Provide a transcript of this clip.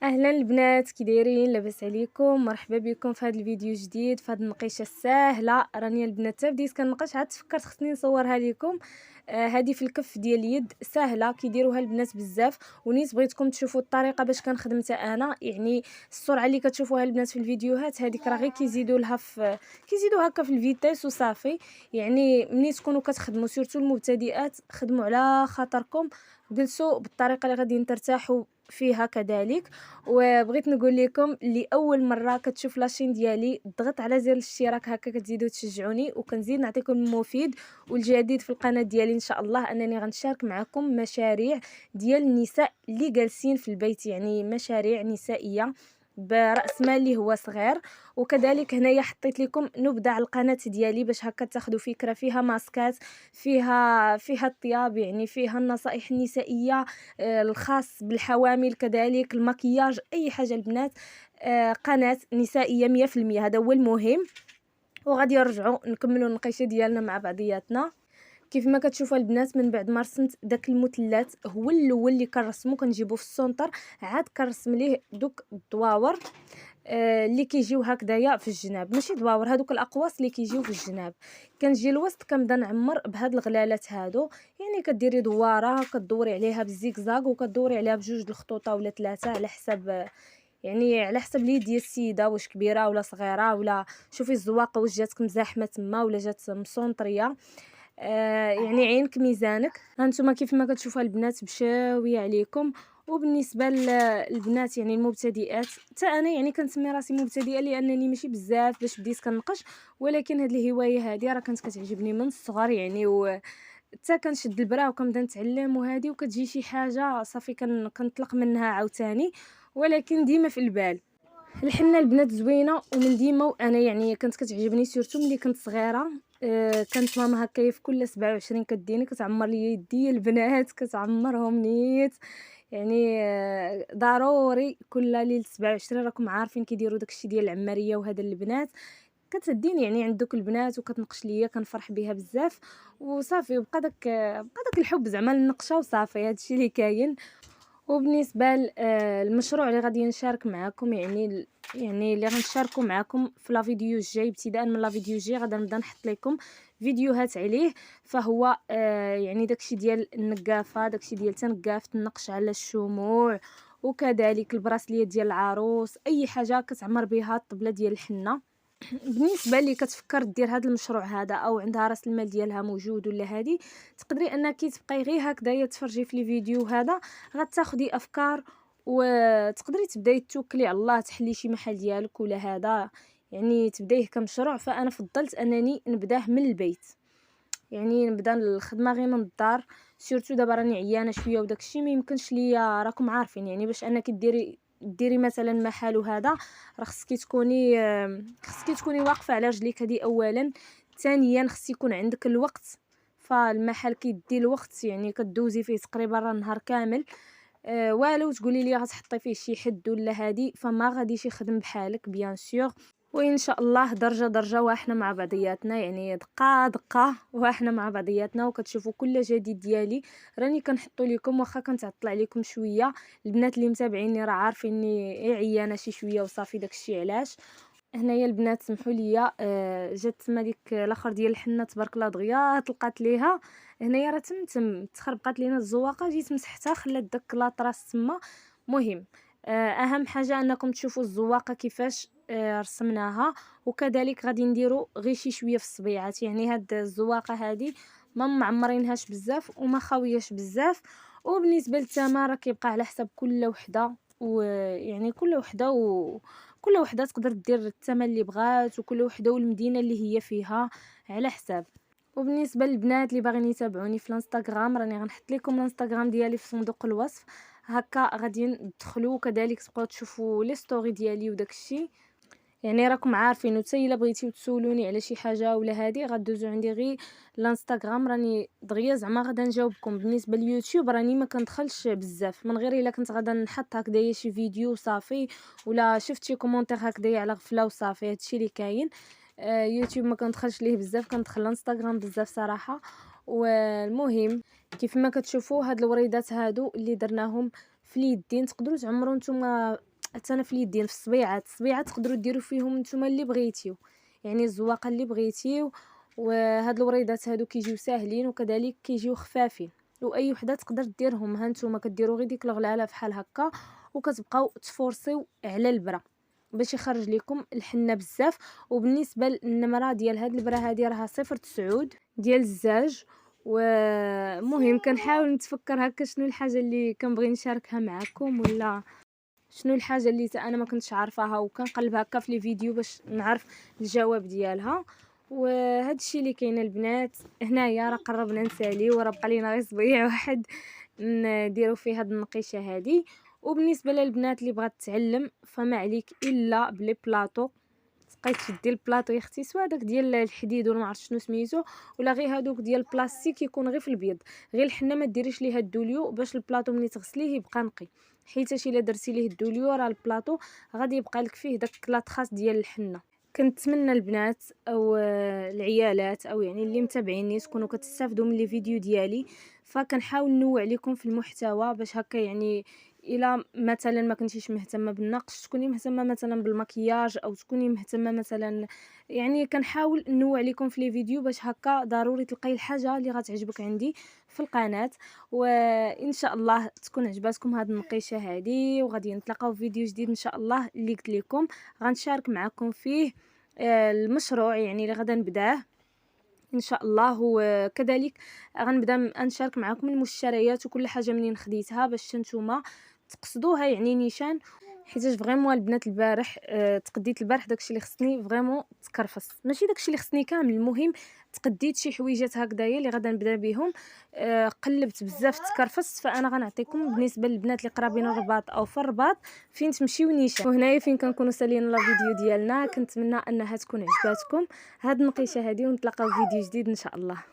اهلا البنات، كي دايرين؟ لاباس عليكم؟ مرحبا بكم في هذا الفيديو جديد في هذه النقيشه الساهله. راني البنات تا بديت كنقش عاد تفكرت خصني نصورها لكم. هذه في الكف ديال اليد ساهله كيديروها البنات بزاف، ونيت بغيتكم تشوفوا الطريقه باش كنخدمتها انا. يعني السرعه اللي كتشوفوها البنات في الفيديوهات هذيك راه غير كيزيدوا لها كيزيدوا هكا في الفيتيس وصافي. يعني ملي تكونوا كتخدموا سورتو المبتدئات خدموا على خاطركم، جلسوا بالطريقه اللي غادي ترتاحوا فيها كذلك. وبغيت نقول لكم اللي اول مره كتشوف لاشين ديالي ضغط على زر الاشتراك، هكا كتزيدوا تشجعوني وكنزيد نعطيكم المفيد والجديد في القناه ديالي. ان شاء الله انني غنشارك معكم مشاريع ديال النساء اللي جالسين في البيت، يعني مشاريع نسائيه براس مال اللي هو صغير. وكذلك هنايا حطيت لكم نبذه على القناه ديالي باش هكا تاخذوا فكره، فيها ماسكات، فيها الطياب، يعني فيها النصائح النسائيه الخاص بالحوامل، كذلك المكياج، اي حاجه البنات. قناه نسائيه 100%، هذا هو المهم. وغادي نرجعوا نكملوا النقيشه ديالنا مع بعضياتنا. كيف ما كتشوفوا البنات، من بعد ما رسمت داك المثلث هو الاول اللي كنرسمو كنجيبو في السونتر، عاد كنرسم ليه دوك الدواور اللي كيجيو هكذايا في الجناب، ماشي دواور، هذوك الاقواس اللي كيجيو في الجناب. كنجي الوسط كنبدا نعمر بهاد الغلالات هادو. يعني كديري دواره كدوري عليها بالزيكزاك وكدوري عليها بجوج الخطوطه ولا ثلاثه على حسب، يعني على حسب اليد ديال السيده واش كبيره ولا صغيره، ولا شوفي الزواقه واش جاتك مزاحمه تما ولا جات مسونطريه. يعني عينك ميزانك. هانتوما كيف ما كتشوفوا البنات بشاويه عليكم. وبالنسبه للبنات يعني المبتدئات، حتى انا يعني كنسمي راسي مبتدئه لانني ماشي بزاف باش بديت كنقش، ولكن هاد الهوايه هذه راه كانت كتعجبني من الصغر يعني. حتى كنشد البرا وكنبدا نتعلم وهذه، وكتجي شي حاجه صافي كنطلق منها عاوتاني، ولكن ديما في البال. الحنه البنات زوينه ومن ديما، وانا يعني كانت كتعجبني سورتو ملي كنت صغيره. كانت ماما هكايا في كل 27 كديني كتعمر لي يدي البنات، كتعمرهم نيت. يعني ضروري كل ليله 27 راكم عارفين كيديروا داكشي ديال العماريه وهذا البنات. كتديني يعني عند دوك البنات وكتنقش ليا، كنفرح بها بزاف وصافي. بقى داك الحب زعما للنقشه وصافي، هادشي اللي كاين. وبالنسبه للمشروع اللي غادي نشارك معكم، يعني اللي غنشاركوا معكم في لا فيديو الجاي، ابتداء من لا فيديو الجاي غادي نبدا نحط لكم فيديوهات عليه. فهو يعني داكشي ديال النقافه، داكشي ديال تنقافه النقش على الشموع، وكذلك البراسليه ديال العروس، اي حاجه كتعمر بها الطبله ديال الحنه. بالنسبه اللي كتفكر دير هذا المشروع هذا او عندها راس المال ديالها موجود ولا هذه، تقدري انك تبقاي غير هكذايا تفرجي في الفيديو هذا، غتاخدي افكار وتقدري تبداي توكلي على الله، تحلي شي محل ديالك ولا هذا، يعني تبدايه كمشروع. فانا فضلت انني نبداه من البيت، يعني نبدا الخدمه غير من الدار. سورتو دابا راني عيانه شويه وداكشي ما يمكنش ليا، راكم عارفين يعني باش انك ديري مثلا محل وهذا، راه خصك تكوني واقفه على رجليك، هذه اولا. ثانيا خص يكون عندك الوقت، فالمحل كيدي الوقت، يعني كدوزي فيه تقريبا راه نهار كامل. والو تقولي لي غتحطي فيه شي حد ولا هادي، فما غاديش يخدم بحالك بيان سور. وان شاء الله درجه درجه واحنا مع بعضياتنا، يعني دقه دقه واحنا مع بعضياتنا. وكتشوفوا كل جديد ديالي راني كنحطو لكم، واخا كنتعطل عليكم شويه. البنات اللي متابعيني راه عارفيني عيانه شي شويه وصافي، داكشي علاش. هنايا البنات سمحوا لي، جات تما ديك الاخر ديال الحنه تبارك الله دغيا طلقات ليها. هنايا راه تخربقات لينا الزواقه، جيت مسحتها خلات داك لاطراس تما. مهم، اهم حاجه انكم تشوفوا الزواقه كيفاش رسمناها. وكذلك غادي نديرو غير شي شويه في الصبيعات، يعني هاد الزواقه هذه ما معمرينهاش بزاف وما خاوياش بزاف. وبالنسبه للثمن راه كيبقى على حسب كل وحده، ويعني كل وحده تقدر دير الثمن اللي بغات، وكل وحده والمدينه اللي هي فيها على حساب. وبالنسبه للبنات اللي باغيين يتابعوني في الانستغرام، راني غنحط لكم الانستغرام ديالي في صندوق الوصف، هكا غادي تدخلوا وكذلك تبقاو تشوفوا لي ستوري ديالي وداكشي. يعني راكم عارفين، حتى الا بغيتيو تسولوني على شي حاجه ولا هادي غدوزو عندي غير الانستغرام، راني دغيا زعما غادا نجاوبكم. بالنسبه لليوتيوب راني ما كندخلش بزاف، من غير الا كنت غادا نحط هكذايا شي فيديو صافي، ولا شفت شي كومونتير هكذايا على غفله وصافي، هادشي اللي كاين. يوتيوب ما كندخلش ليه بزاف، كندخل انستغرام بزاف صراحه. والمهم كيف ما كتشوفوا هاد الوريدات هادو اللي درناهم في اليدين، تقدروا تعمروا نتوما حتى انا في اليدين في الصبيعات تقدروا ديروا فيهم نتوما اللي بغيتيو، يعني الزواقه اللي بغيتيو. وهاد الوريضات هادو كيجيو ساهلين وكذلك كيجيو خفافين، واي وحده تقدر ديرهم. ها نتوما كديروا غير ديك الغلاله بحال هكا وكتبقاو تفورسيو على البره باش يخرج لكم الحنه بزاف. وبالنسبه للنمره ديال هاد البره هادي راها 0.9 ديال الزاج. ومهم كنحاول نتفكر هكا شنو الحاجه اللي كنبغي نشاركها معكم، ولا شنو الحاجه اللي انا ما كنتش عارفاها وكنقلب هكا في لي فيديو باش نعرف الجواب ديالها. وهذا الشيء اللي كاين البنات. هنايا راه قربنا نساليو وراه بقى لينا غير صبيع واحد نديرو فيه هاد النقيشه هادي. وبالنسبه للبنات اللي بغات تتعلم فما عليك الا بلي بلاطو. تبقاي تشدي البلاطو يا اختي، سوا داك ديال الحديد ولا ما عرفت شنو سميتو، ولا غير هادوك ديال البلاستيك يكون غير في البيض. غير الحنه ما ديريش ليها الدوليو باش البلاطو ملي تغسليه يبقى نقي، حيت الا درتي ليه الدوليو راه البلاطو غادي يبقى لك فيه داك لاطخاس ديال الحنه. كنتمنى البنات او العيالات او يعني اللي متابعيني تكونوا كتستافدوا من لي فيديو ديالي. فكنحاول نوع لكم في المحتوى باش هكا يعني الا مثلا ما كنتيش مهتمه بالنقش تكوني مهتمه مثلا بالمكياج، او تكوني مهتمه مثلا، يعني كنحاول نوع لكم في لي فيديو باش هكا ضروري تلقاي الحاجه اللي غتعجبك عندي في القناه. وان شاء الله تكون عجباتكم هذه النقيشه هذه، وغادي نتلاقاو في فيديو جديد ان شاء الله اللي قلت لكم غنشارك معكم فيه المشروع يعني اللي غادا نبداه ان شاء الله. وكذلك غنبدا نشارك معكم المشتريات وكل حاجه منين خديتها باش نتوما تقصدوها يعني نيشان. حيت فريمون البنات البارح تقديت البارح داكشي اللي خصني فريمون تكرفص، ماشي داكشي اللي خصني كامل، المهم تقديت شي حويجات هكذايا اللي غادا نبدا بهم. قلبت بزاف تكرفصت. فانا غنعطيكم بالنسبه للبنات اللي قرابين الرباط او في الرباط فين تمشيو نيشان. وهنايا فين كنكونوا سالينا لا فيديو ديالنا. كنتمنى انها تكون عجباتكم هاد النقيشه هذه، ونتلاقاو في فيديو جديد ان شاء الله.